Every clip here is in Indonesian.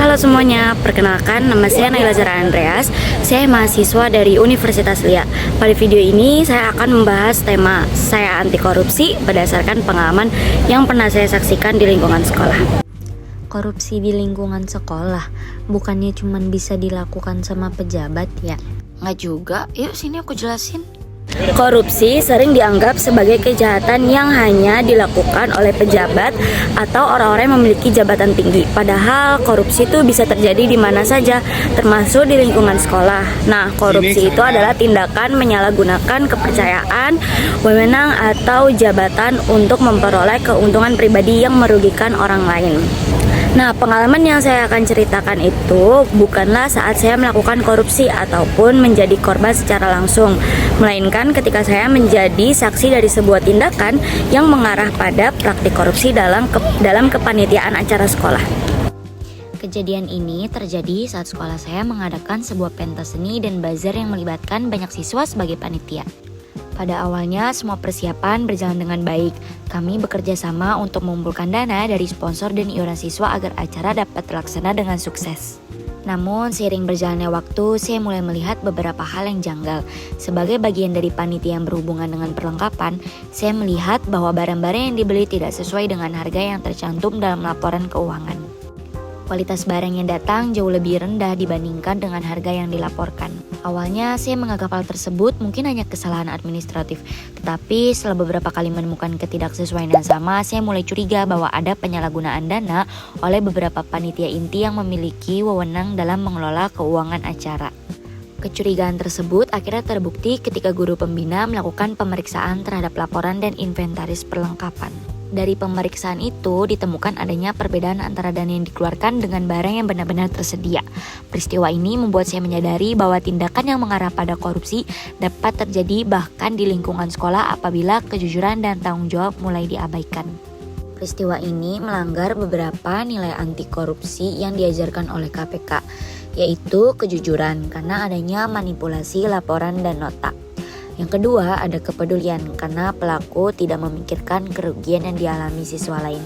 Halo semuanya, perkenalkan nama saya Naila Zara Andreas. Saya mahasiswa dari Universitas LIA. Pada video ini saya akan membahas tema saya anti korupsi berdasarkan pengalaman yang pernah saya saksikan di lingkungan sekolah. Korupsi di lingkungan sekolah bukannya cuma bisa dilakukan sama pejabat ya? Nggak juga, yuk sini aku jelasin. Korupsi sering dianggap sebagai kejahatan yang hanya dilakukan oleh pejabat atau orang-orang yang memiliki jabatan tinggi. Padahal korupsi itu bisa terjadi di mana saja, termasuk di lingkungan sekolah. Nah, korupsi itu adalah tindakan menyalahgunakan kepercayaan, wewenang atau jabatan untuk memperoleh keuntungan pribadi yang merugikan orang lain. Nah, pengalaman yang saya akan ceritakan itu bukanlah saat saya melakukan korupsi ataupun menjadi korban secara langsung, melainkan ketika saya menjadi saksi dari sebuah tindakan yang mengarah pada praktik korupsi dalam kepanitiaan acara sekolah. Kejadian ini terjadi saat sekolah saya mengadakan sebuah pentas seni dan bazar yang melibatkan banyak siswa sebagai panitia. Pada awalnya semua persiapan berjalan dengan baik. Kami bekerja sama untuk mengumpulkan dana dari sponsor dan iuran siswa agar acara dapat terlaksana dengan sukses. Namun seiring berjalannya waktu, saya mulai melihat beberapa hal yang janggal. Sebagai bagian dari panitia yang berhubungan dengan perlengkapan, saya melihat bahwa barang-barang yang dibeli tidak sesuai dengan harga yang tercantum dalam laporan keuangan. Kualitas barang yang datang jauh lebih rendah dibandingkan dengan harga yang dilaporkan. Awalnya saya menganggap hal tersebut mungkin hanya kesalahan administratif, tetapi setelah beberapa kali menemukan ketidaksesuaian yang sama, saya mulai curiga bahwa ada penyalahgunaan dana oleh beberapa panitia inti yang memiliki wewenang dalam mengelola keuangan acara. Kecurigaan tersebut akhirnya terbukti ketika guru pembina melakukan pemeriksaan terhadap laporan dan inventaris perlengkapan. Dari pemeriksaan itu ditemukan adanya perbedaan antara dana yang dikeluarkan dengan barang yang benar-benar tersedia. Peristiwa ini membuat saya menyadari bahwa tindakan yang mengarah pada korupsi dapat terjadi bahkan di lingkungan sekolah apabila kejujuran dan tanggung jawab mulai diabaikan. Peristiwa ini melanggar beberapa nilai anti korupsi yang diajarkan oleh KPK, yaitu kejujuran karena adanya manipulasi laporan dan nota. Yang kedua, ada kepedulian karena pelaku tidak memikirkan kerugian yang dialami siswa lain.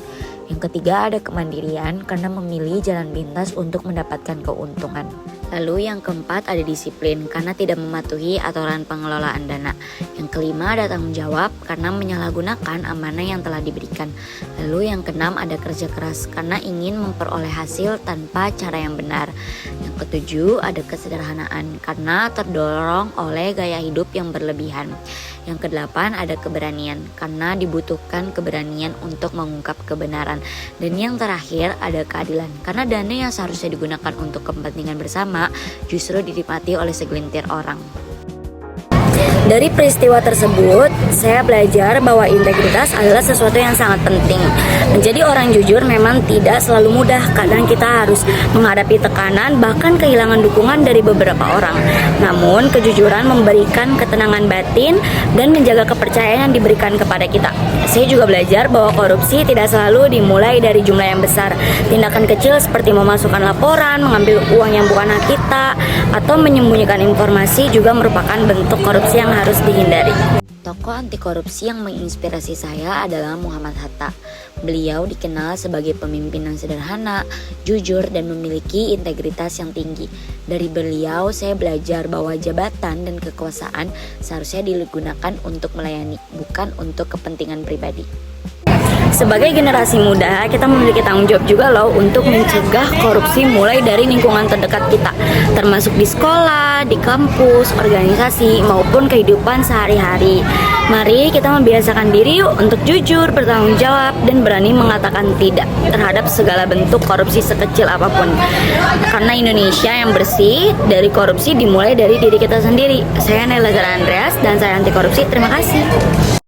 Yang ketiga, ada kemandirian karena memilih jalan pintas untuk mendapatkan keuntungan. Lalu yang keempat, ada disiplin karena tidak mematuhi aturan pengelolaan dana. Yang kelima, ada tanggung jawab karena menyalahgunakan amanah yang telah diberikan. Lalu yang keenam, ada kerja keras karena ingin memperoleh hasil tanpa cara yang benar. Yang ketujuh, ada kesederhanaan karena terdorong oleh gaya hidup yang berlebihan. Yang kedelapan, ada keberanian karena dibutuhkan keberanian untuk mengungkap kebenaran. Dan yang terakhir, ada keadilan karena dana yang seharusnya digunakan untuk kepentingan bersama justru dinikmati oleh segelintir orang. Dari peristiwa tersebut, saya belajar bahwa integritas adalah sesuatu yang sangat penting. Menjadi orang jujur memang tidak selalu mudah. Kadang kita harus menghadapi tekanan, bahkan kehilangan dukungan dari beberapa orang. Namun, kejujuran memberikan ketenangan batin dan menjaga kepercayaan yang diberikan kepada kita. Saya juga belajar bahwa korupsi tidak selalu dimulai dari jumlah yang besar. Tindakan kecil seperti memasukkan laporan, mengambil uang yang bukan hak kita, atau menyembunyikan informasi juga merupakan bentuk korupsi yang harus dihindari. Tokoh anti korupsi yang menginspirasi saya adalah Muhammad Hatta. Beliau dikenal sebagai pemimpin yang sederhana, jujur, dan memiliki integritas yang tinggi. Dari beliau, saya belajar bahwa jabatan dan kekuasaan seharusnya digunakan untuk melayani, bukan untuk kepentingan pribadi. Sebagai generasi muda, kita memiliki tanggung jawab juga loh untuk mencegah korupsi mulai dari lingkungan terdekat kita, termasuk di sekolah, di kampus, organisasi, maupun kehidupan sehari-hari. Mari kita membiasakan diri yuk untuk jujur, bertanggung jawab, dan berani mengatakan tidak terhadap segala bentuk korupsi sekecil apapun. Karena Indonesia yang bersih dari korupsi dimulai dari diri kita sendiri. Saya Naila Zara Andreas dan saya anti korupsi. Terima kasih.